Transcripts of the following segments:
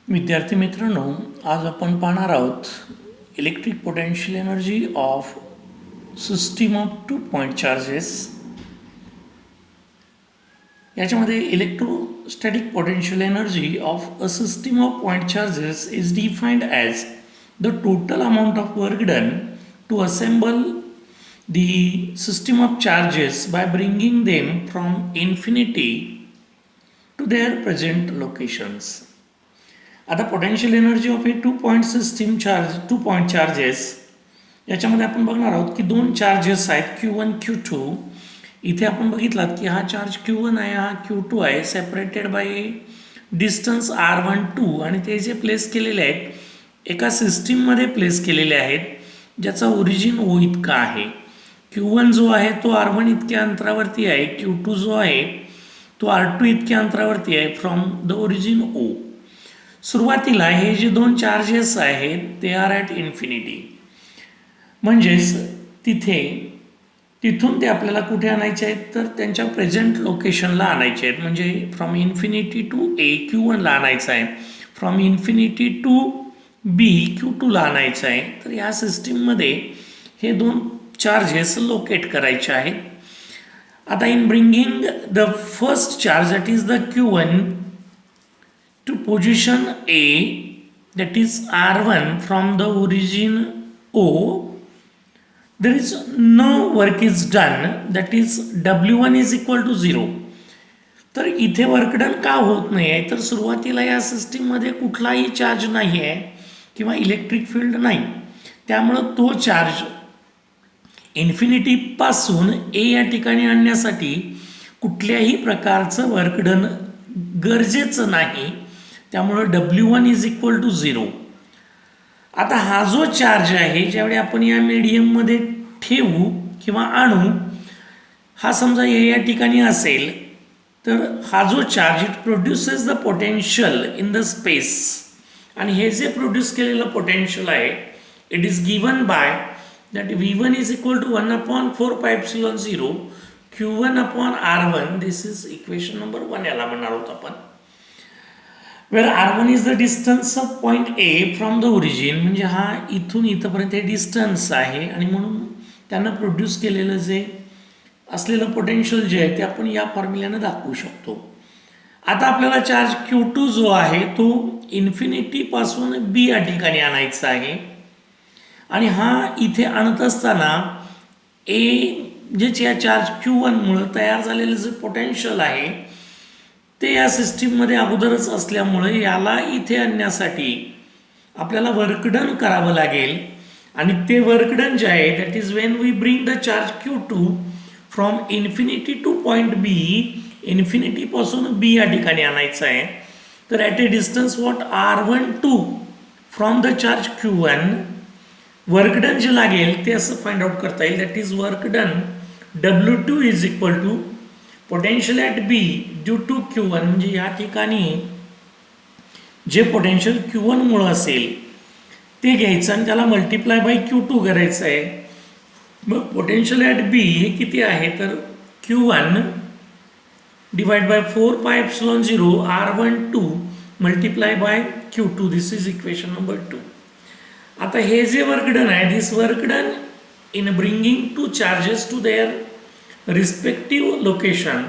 विद्यार्थी मित्रांनो, आज आपण पाहणार आहोत electric potential energy of system of 2 point charges. याच्यामध्ये electrostatic potential energy of a system of point charges is defined as the total amount of work done to assemble the system of charges by bringing them from infinity to their present locations. आता potential energy of A 2 point system charge 2 point charges याच्यामध्ये आपण बघणार आहोत की दोन charges आहेत Q1 Q2. इथे आपण बघितलात की हा चार्ज Q1 आहे, हा Q2 आहे, सेपरेटेड बाय डिस्टन्स R12 आणि ते जे प्लेस केलेले आहेत एका सिस्टीममध्ये प्लेस केलेले आहेत ज्याचा ओरिजिन O इतका आहे. Q1 जो आहे तो R1 इतक्या अंतरावरती आहे, Q2 जो आहे तो R2 इतक्या अंतरावरती आहे फ्रॉम द ओरिजिन O. सुरुवातीला हे जे दोन चार्जेस आहेत ते आर ॲट इन्फिनिटी, म्हणजेच तिथून ते आपल्याला कुठे आणायचे आहेत तर त्यांच्या प्रेझेंट लोकेशनला आणायचे आहेत. म्हणजे फ्रॉम इन्फिनिटी टू A Q1ला आणायचं आहे, फ्रॉम इन्फिनिटी टू B Q2ला आणायचं आहे. तर या सिस्टीममध्ये हे दोन चार्जेस लोकेट करायचे आहेत. आता in bringing the first charge that is the Q1 to position A, that is R1 from the origin O, there is no work is done, that is W1 is equal to 0. तर इथे work done का होत नाही आहे तर सुरुवातीला या सिस्टीममध्ये कुठलाही चार्ज नाही आहे किंवा इलेक्ट्रिक फील्ड नाही, त्यामुळं तो चार्ज इन्फिनिटीपासून ए या ठिकाणी आणण्यासाठी कुठल्याही प्रकारचं वर्क डन गरजेचं नाही, त्यामुळं W1 इज इक्वल टू 0. आता हा जो चार्ज आहे ज्यावेळी आपण या मीडियममध्ये ठेवू किंवा आणू, हा समजा या ठिकाणी असेल तर हा जो charge it produces the potential in the space, आणि हे जे प्रोड्यूस केलेलं पोटेन्शियल आहे it is given by that V1 is equal to 1/4πε0 Q1/R1. This is equation number 1 याला म्हणणार आहोत आपण. Where R1 is the distance of point A from the origin, म्हणजे हा इथून इथंपर्यंत हे डिस्टन्स आहे आणि म्हणून त्यानं प्रोड्यूस केलेलं जे असलेलं पोटेन्शियल जे आहे ते आपण या फॉर्म्युल्यानं दाखवू शकतो. आता आपल्याला चार्ज Q2 जो आहे तो इन्फिनिटीपासून B या ठिकाणी आणायचा आहे आणि हा इथे आणत असताना A जे या चार्ज Q1मुळे तयार झालेलं जे पोटेन्शियल आहे ते या सिस्टीममध्ये अगोदरच असल्यामुळे याला इथे आणण्यासाठी आपल्याला वर्क डन करावं लागेल. आणि ते वर्क डन जे आहे that is when we bring the charge Q2 from infinity to point B, इन्फिनिटीपासून B या ठिकाणी आणायचं आहे. तर at a distance what R12 from the charge Q1 work done जे लागेल ते असं फाइंड आउट करता येईल. That is work done W2 is equal to potential at B due to Q1, म्हणजे या ठिकाणी जे पोटेन्शियल Q1 मुळे असेल ते घ्यायचं आणि त्याला मल्टिप्लाय बाय Q2 करायचं आहे. मग पोटेन्शियल ॲट B हे किती आहे तर Q1 divide by 4πε0 R12 multiply by Q2. This is equation number 2. आता हे जे वर्क डन आहे this work done in bringing two charges to their respective location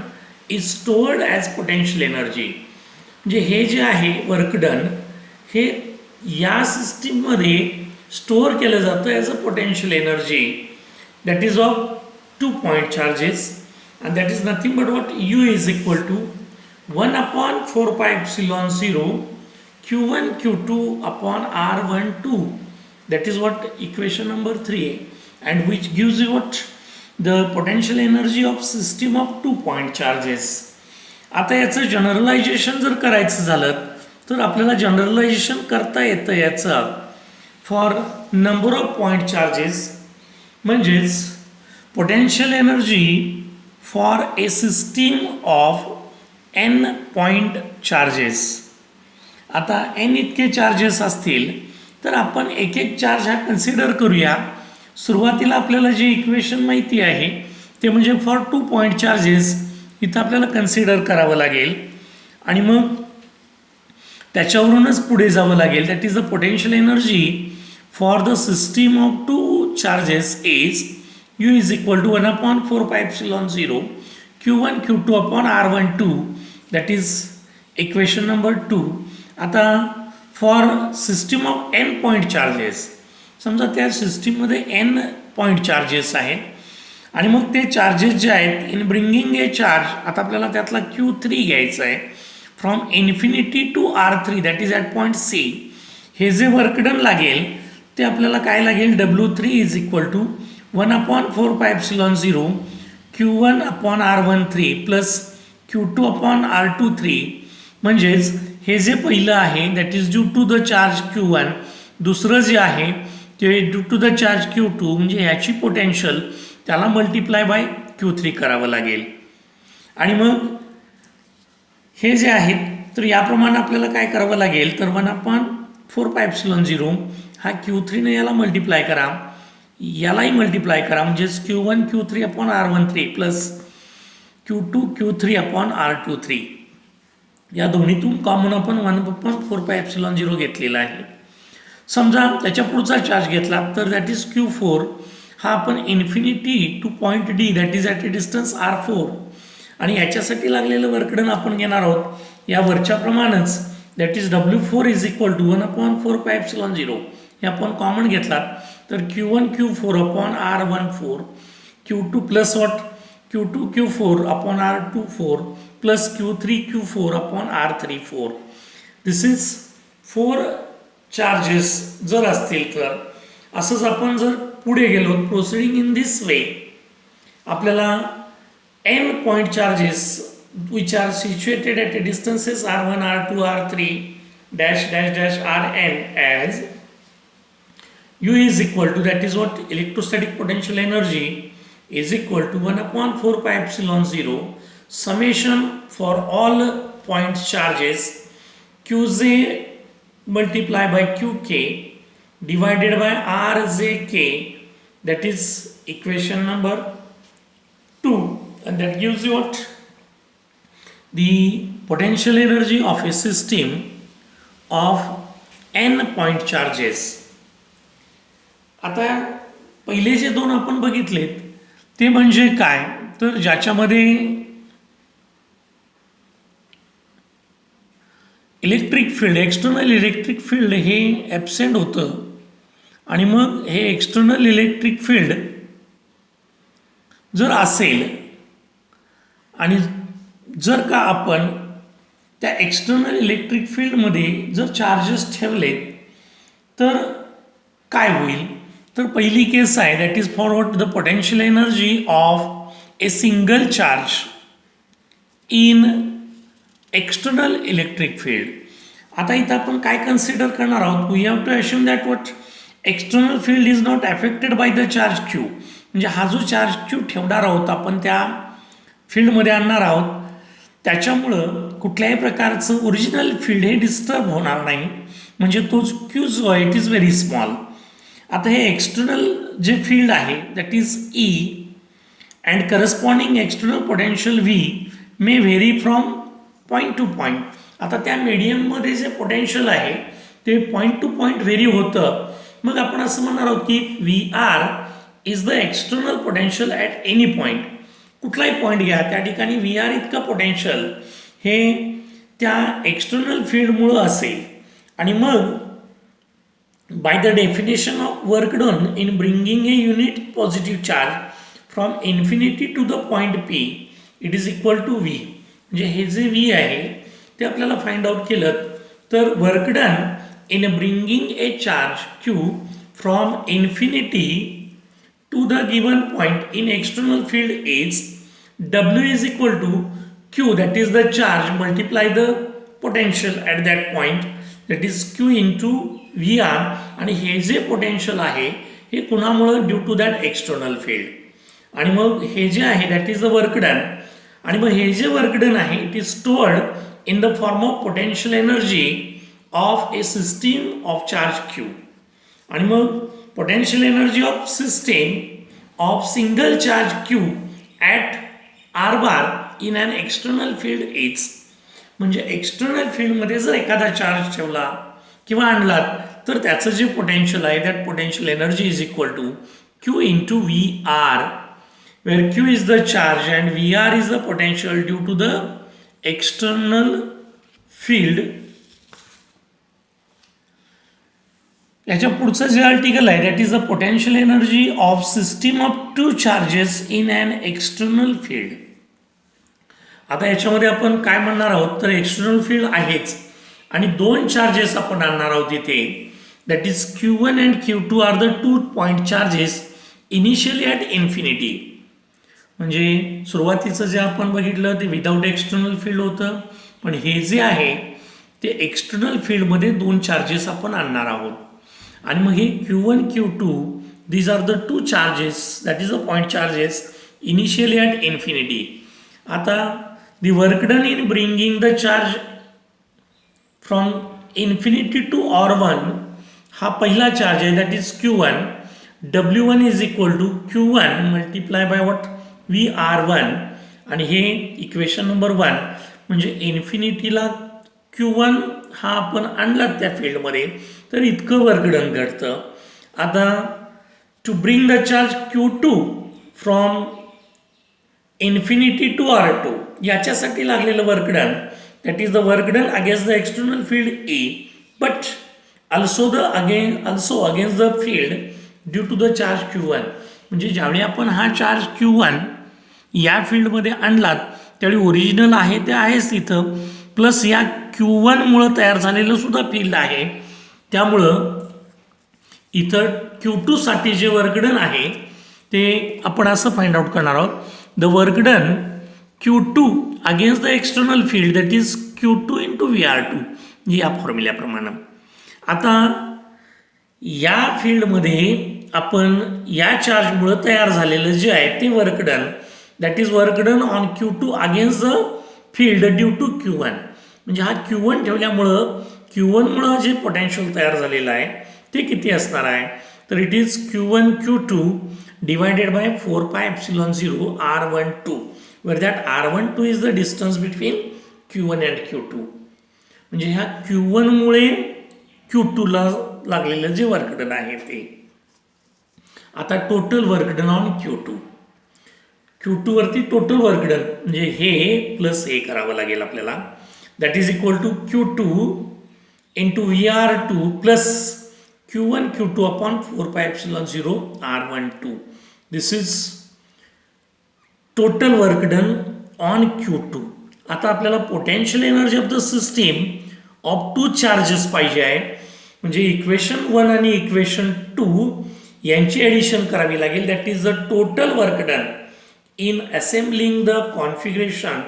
is stored as potential energy. म्हणजे हे जे आहे वर्क डन हे या सिस्टीममध्ये स्टोअर केलं जातं as a potential energy that is of 2 point charges and that is nothing but what U is equal to 1/4πε0 Q1 Q2 upon R12. That is what equation number 3, and which gives you what the potential energy of system of 2 point charges. आता याचं generalisation जर करायचं झालं तर आपल्याला generalisation करता येतं याचं for number of point charges, म्हणजेच potential energy for a system of N point charges. आता N इतके चार्जेस असतील तर आपण एक एक चार्ज हा कन्सिडर करूया. सुरुवातीला आपल्याला जे इक्वेशन माहिती आहे ते म्हणजे फॉर 2 पॉईंट चार्जेस इथं आपल्याला कन्सिडर करावं लागेल आणि मग त्याच्यावरूनच पुढे जावं लागेल. That is the potential energy for the system of two charges is U is equal to 1/4πε0 Q1 Q2 upon R12. That is equation number 2. आता for system of n point charges, समजा त्या सिस्टीममध्ये n पॉईंट चार्जेस आहेत आणि मग ते charges जे आहेत इन ब्रिंगिंग ए चार्ज, आता आपल्याला त्यातला Q3 घ्यायचा आहे from infinity to R3 that is at point C. हे जे वर्कडन लागेल ते आपल्याला काय लागेल, W3 is equal to 1/4πε0 Q1 upon R13 plus Q2 upon R23. म्हणजेच हे जे पहिलं आहे that is due to the charge Q1, दुसरं जे आहे ते due to the charge Q2, म्हणजे ह्याची पोटेन्शियल त्याला मल्टिप्लाय बाय Q3 करावं लागेल. आणि मग हे जे आहेत तर याप्रमाणे आपल्याला काय करावं लागेल, तर 1/4πε0 हा Q3 ने याला मल्टिप्लाय करा, यालाही मल्टिप्लाय करा, म्हणजेच Q1 Q3 upon R13 plus Q2 Q3 upon R23. या दोन्हीतून कॉमन आपण 1/4πε0 घेतलेला आहे. समजा त्याच्या पुढचा चार्ज घेतला तर दॅट इज Q4. हा आपण infinity to point D that is at a distance R4 आणि याच्यासाठी लागलेलं वर्कडन आपण घेणार आहोत या वरच्या प्रमाणच, that is W4 is equal to 1/4πε0. हे आपण कॉमन घेतलात तर Q1 Q4 upon R14 Q2 plus what Q2 Q4 upon R24 plus Q3 Q4 upon R34. This is 4 charges जर असतील तर. असंच आपण जर पुढे गेलो प्रोसिडिंग इन दिस वे, आपल्याला n point charges which are situated at a distances R1 R2 R3 dash dash dash Rn as U is equal to, that is what, electrostatic potential energy is equal to 1/4πε0 summation for all point charges Qj multiplied by Qk divided by Rjk, that is equation number 2, and that gives you what, the potential energy of a system of n point charges. आता पहिले जे दोन आपण बघितलेत ते म्हणजे काय, तर ज्याच्यामध्ये electric field, external electric field हे ॲबसेंट होतं आणि मग हे एक्सटर्नल इलेक्ट्रिक फील्ड जर असेल आणि जर का आपण त्या एक्सटर्नल इलेक्ट्रिक फील्डमध्ये जर चार्जेस ठेवले तर काय होईल, तर पहिली केस आहे that is for what, the potential energy of a single charge in external electric field. आता इथं आपण काय कन्सिडर करणार आहोत, we have to assume that what external field is not affected by the charge Q. म्हणजे हा जो charge Q ठेवणार आहोत आपण त्या फील्डमध्ये आणणार आहोत त्याच्यामुळं कुठल्याही प्रकारचं ओरिजिनल फील्ड हे डिस्टर्ब होणार नाही, म्हणजे तोच Q जो आहे इट इज व्हेरी स्मॉल. आता हे एक्सटर्नल जे फील्ड आहे that is E and corresponding external potential V may very from point two point. आता त्या मीडियममध्ये जे पोटेन्शियल आहे ते पॉईंट टू पॉईंट व्हेरी होतं. मग आपण असं म्हणणार आहोत की VR is the external potential at any point. कुठलाही पॉईंट घ्या त्या ठिकाणी VR इतकं पोटेन्शियल हे त्या एक्सटर्नल फील्डमुळं असेल. आणि मग by the definition of work done in bringing a unit positive charge from infinity to the point P, it is equal to V. म्हणजे हे जे V आहे ते आपल्याला फाइंड आउट केलं तर work done in bringing a charge Q from infinity to the given point in external field is W is equal to Q, that is the charge multiply the potential at that point, that is Q into VR. आणि हे जे potential आहे हे कुणामुळं, due to that external field. आणि मग हे जे आहे that is the work done. आणि मग हे जे वर्क डन आहे it is stored in the form of potential energy of a system of charge Q. आणि मग potential energy of system of single charge Q at R bar in an external field is, म्हणजे external फील्डमध्ये जर एखादा charge ठेवला किंवा आणलात तर त्याचं जे पोटेन्शियल आहे that potential energy is equal to Q into V R, where Q is the charge and V R is the potential due to the external field. याच्या पुढचं जे आर्टिकल आहे that is the potential energy of system of two charges in an external field. आता याच्यामध्ये आपण काय म्हणणार आहोत तर एक्सटर्नल फील्ड आहेच आणि दोन चार्जेस आपण आणणार आहोत इथे, that is Q1 and Q2 are the 2 point charges initially at infinity. म्हणजे सुरुवातीचं जे आपण बघितलं ते विदाऊट एक्सटर्नल फील्ड होतं, पण हे जे आहे ते एक्सटर्नल फील्डमध्ये दोन चार्जेस आपण आणणार आहोत. आणि मग हे Q1 Q2 these are the 2 charges that is the point charges initially at infinity. आता the work done in bringing the charge from infinity to R1 हा पहिला चार्ज आहे that is Q1. W1 is equal to Q1 multiply by what VR1 आणि हे equation number 1. म्हणजे इन्फिनिटीला Q1 हा आपण आणला त्या फील्डमध्ये तर इतकं वर्क डन घडतं. आता to bring the charge Q2 from infinity to R2 याच्यासाठी लागलेलं work done that is the work done against the external field E but also against the field due to the charge Q1. म्हणजे ज्यावेळी आपण हा charge Q1 या फील्डमध्ये आणलात त्यावेळी ओरिजिनल आहे ते आहेच तिथं, प्लस या Q1मुळं तयार झालेलं सुद्धा फील्ड आहे. त्यामुळं इथं Q2 साठी जे वर्क डन आहे ते आपण असं फाइंड आउट करणार आहोत, the work done Q2 against the external field that is Q2 into VR2 या फॉर्म्युल्याप्रमाणे. आता या फील्डमध्ये आपण या चार्जमुळे तयार झालेलं जे आहे ते work done that is work done on Q2 against the field due to Q1. म्हणजे हा Q1 ठेवल्यामुळं Q1मुळं जे पोटेन्शियल तयार झालेलं आहे ते किती असणार आहे तर it is Q1 Q2 divided by 4 pi epsilon 0 R12 where that R12 is the distance between Q1 and Q2. म्हणजे ह्या Q1 मुळे Q2 ला लागलेलं जे वर्क डन आहे ते. आता total work done on Q2 वरती टोटल वर्क डन म्हणजे हे प्लस हे करावं लागेल आपल्याला that is equal to Q2 into VR2 plus Q1 Q2 upon 4 pi epsilon 0 R12. This is total work done on Q2. आता आपल्याला potential energy of the system of 2 charges पाहिजे आहे. म्हणजे इक्वेशन 1 आणि इक्वेशन 2 यांची ॲडिशन करावी लागेल that is the total work done in assembling the configuration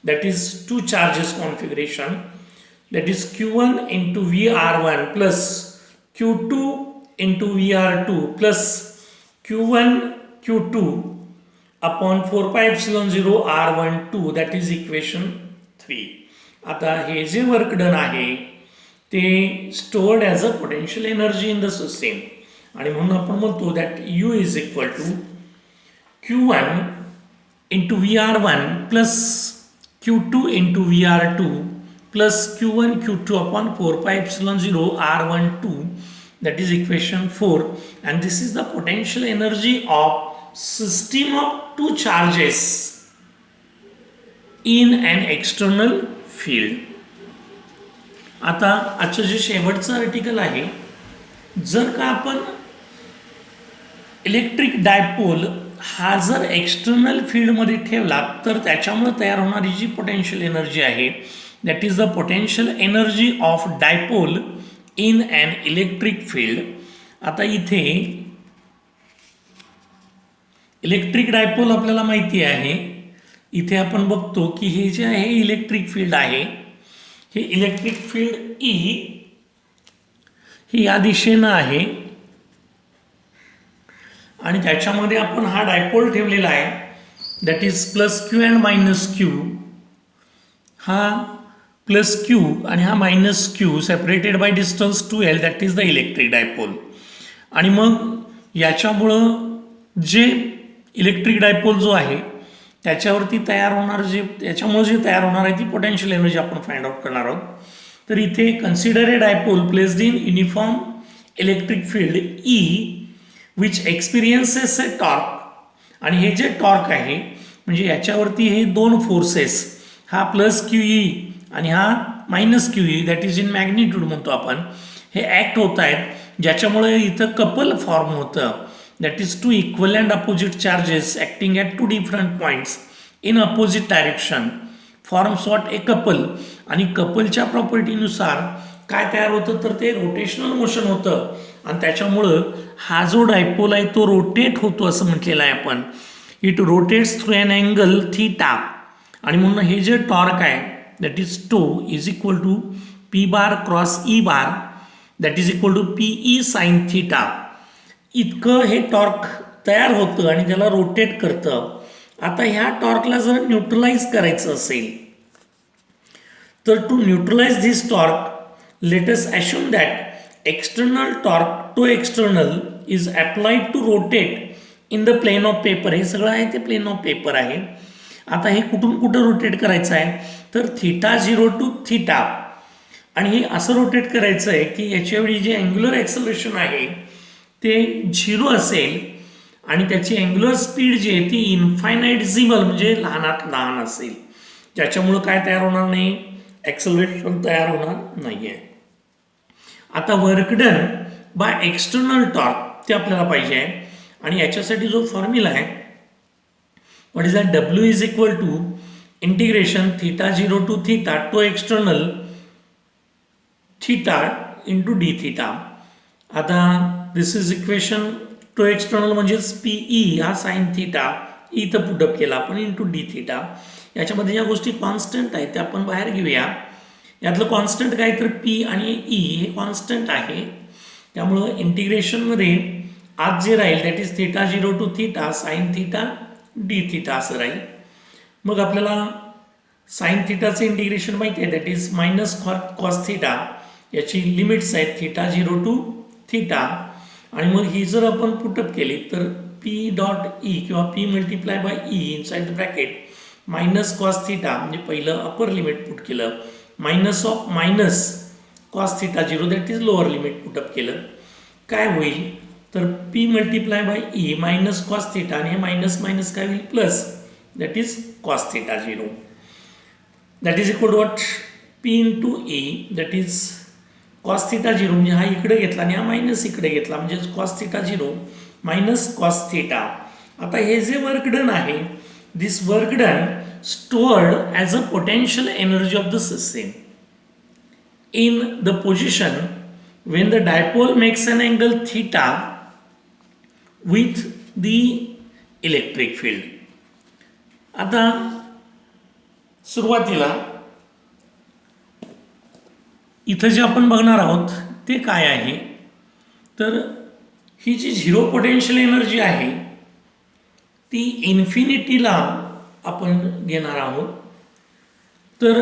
that is 2 charges configuration that is Q1 into VR1 plus Q2 into VR2 plus Q1 Q2 upon 4 pi epsilon 0 R12 that is equation 3. आता हे जे work done आहे ते stored as a potential energy in the system आणि म्हणून आपण म्हणतो that U is equal to Q1 into VR1 plus Q2 into VR2 plus Q1 Q2 upon 4 pi epsilon 0 R12 that is equation 4 and this is the potential energy of system of 2 charges in an external field. आता आजचं जे शेवटचं article आहे जर का आपण electric dipole हा जर एक्सटर्नल फील्डमध्ये ठेवला तर त्याच्यामुळे तयार होणारी जी पोटेन्शियल एनर्जी आहे that is the potential energy of dipole in an electric field. आता इथे इलेक्ट्रिक डायपोल आपल्याला माहिती आहे. इथे आपण बघतो की हे जे आहे इलेक्ट्रिक फील्ड आहे हे इलेक्ट्रिक फील्ड E ही या दिशेनं आहे आणि त्याच्यामध्ये आपण हा डायपोल ठेवलेला आहे that is plus Q and minus Q. हा प्लस Q आणि हा minus Q separated by distance 2L that is the electric dipole. आणि मग याच्यामुळं जे इलेक्ट्रिक डायपोल जो आहे त्याच्यावरती तयार होणार त्याच्यामुळे जे तयार होणार आहे ती पोटेन्शियल एनर्जी आपण फाइंड आउट करणार आहोत. तर इथे consider A dipole placed in uniform electric field E which experiences A torque. आणि हे जे टॉर्क आहे म्हणजे याच्यावरती हे दोन फोर्सेस, हा प्लस क्यू ई आणि हा minus Q E, that is in magnitude म्हणतो आपण, हे ॲक्ट होत आहेत, ज्याच्यामुळे इथं कपल फॉर्म होतं. That is two equal and opposite charges acting at two different points in opposite direction forms what a couple. आणि कपलच्या प्रॉपर्टीनुसार काय तयार होतं तर ते रोटेशनल मोशन होतं आणि त्याच्यामुळं हा जो डायपोल आहे तो रोटेट होतो असं म्हटलेलं आहे आपण. It rotates through an angle theta. आणि म्हणून हे जे टॉर्क आहे that is tau is equal to P bar cross E bar that is equal to P E sine theta. इतकं हे टॉर्क तयार होतं आणि त्याला रोटेट करतं. आता ह्या टॉर्कला जर न्यूट्रलाइज करायचं असेल तर to neutralize this torque let us assume that external torque to external is applied to rotate in the plane of paper. हे सगळं आहे ते प्लेन ऑफ पेपर आहे. आता हे कुठून कुठं रोटेट करायचं आहे तर थीटा 0 टू थीटा. आणि हे असं रोटेट करायचं आहे की याच्यावेळी जे अँग्युलर ॲक्सलरेशन आहे ते 0 असेल आणि त्याची अँग्युलर स्पीड जी आहे ती इन्फायनाइटझिमल म्हणजे लहानात लहान असेल, ज्याच्यामुळं काय तयार होणार नाही, ॲक्सलरेशन तयार होणार नाही आहे. आता work done by external torque ते आपल्याला पाहिजे आहे आणि याच्यासाठी जो फॉर्म्युला आहे what is that, W is equal to integration theta 0 to theta to external theta into D theta. आता this is equation to external म्हणजेच पीई हा साइन थीटा इथं पुटअप केला आपण इंटू डी थीटा. याच्यामध्ये ज्या गोष्टी कॉन्स्टंट आहेत त्या आपण बाहेर घेऊया. यातलं कॉन्स्टंट काय तर पी आणि ई हे कॉन्स्टंट आहे, त्यामुळं इंटिग्रेशनमध्ये आज जे राहील that is theta 0 to theta sine theta D theta असं राहील. मग आपल्याला साइन थीटाचं इंटिग्रेशन माहिती आहे that is minus cos theta. याची लिमिट्स आहेत थीटा 0 टू थीटा. आणि मग ही जर आपण पुटअप केली तर पी डॉट ई किंवा P multiply by E inside the bracket minus cos theta म्हणजे पहिलं अपर लिमिट पुट केलं, minus of minus cos theta 0 that is lower limit put up केलं. काय होईल तर P multiply by E minus cos theta आणि हे मायनस मायनस काय होईल plus that is cos theta 0 that is equal to what P into E that is cos theta 0 म्हणजे हा इकडे घेतला आणि हा मायनस इकडे घेतला म्हणजे cos theta 0 minus cos theta. आता हे जे वर्क डन आहे this work done stored as a potential energy of the system in the position when the dipole makes an angle theta with the electric field. आता सुरुवातीला इथं जे आपण बघणार आहोत ते काय आहे तर ही जी झिरो पोटेन्शियल एनर्जी आहे ती इन्फिनिटीला आपण घेणार आहोत. तर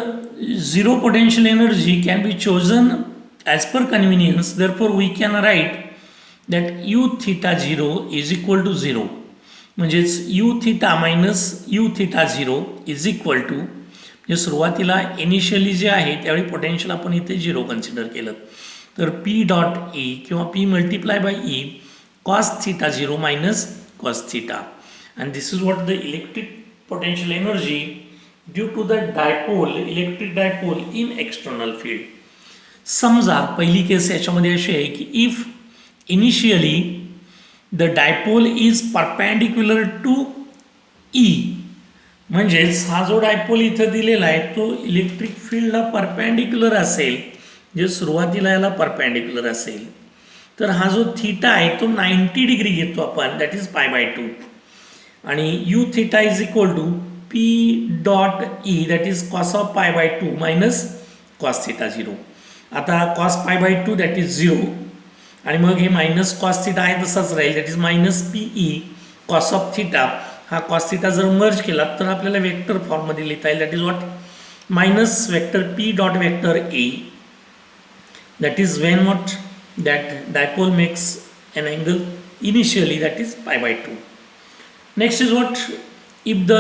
zero potential energy can be chosen as per convenience. Therefore we can write that U theta 0 is equal to 0 म्हणजेच U theta minus U theta 0 is equal to म्हणजे सुरुवातीला इनिशियली जे आहे त्यावेळी पोटेन्शियल आपण इथे 0 कन्सिडर केलं तर पी डॉट ई किंवा P multiply by E cos theta 0 minus cos theta. And this is what the electric potential energy due to the dipole, electric dipole in external field. समजा पहिली केस याच्यामध्ये अशी आहे की if initially the dipole is perpendicular to E म्हणजेच हा जो dipole इथं दिलेला आहे तो इलेक्ट्रिक फील्डला परपॅन्डिक्युलर असेल, जे सुरुवातीला याला परपॅन्डिक्युलर असेल तर हा जो थीटा आहे तो 90 डिग्री घेतो आपण दॅट इज पाय बाय 2 आणि U theta is equal to P dot E that is cos of pi by 2 minus cos theta 0. आता cos pi by 2 that is 0 आणि मग हे मायनस कॉस थीटा आहे तसाच राहील that is minus P E cos of theta. हा cos theta जर merge केला तर आपल्याला वेक्टर फॉर्ममध्ये लिहिता येईल that is what minus vector P dot vector A that is Wien what that dipole makes an angle initially that is पाय by 2. Next is what if the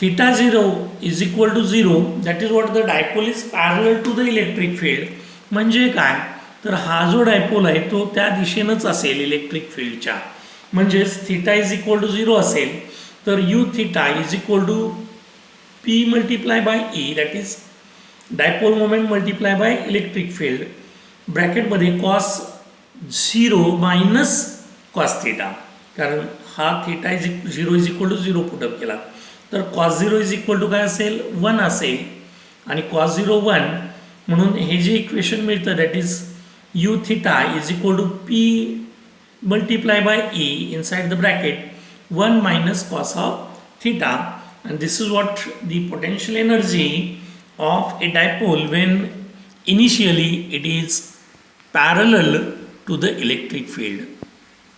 theta 0 is equal to 0, that is what the dipole is parallel to the electric field. म्हणजे काय, तर हा जो dipole आहे तो त्या दिशेनंच असेल इलेक्ट्रिक फील्डच्या, म्हणजेच थिटा इज इक्वल टू 0 असेल तर U theta is equal to P multiply by E, that is dipole moment multiply by electric field, ब्रॅकेटमध्ये कॉस 0 मायनस कॉस थिटा, कारण हा theta is 0 is equal to 0 put up केला तर cos 0 is equal to काय असेल 1 असेल, आणि cos 0 1, म्हणून हे जे इक्वेशन मिळतं that is U theta is equal to P multiply by E inside the bracket 1 minus cos of theta, and this is what the potential energy of a dipole when initially it is parallel to the electric field.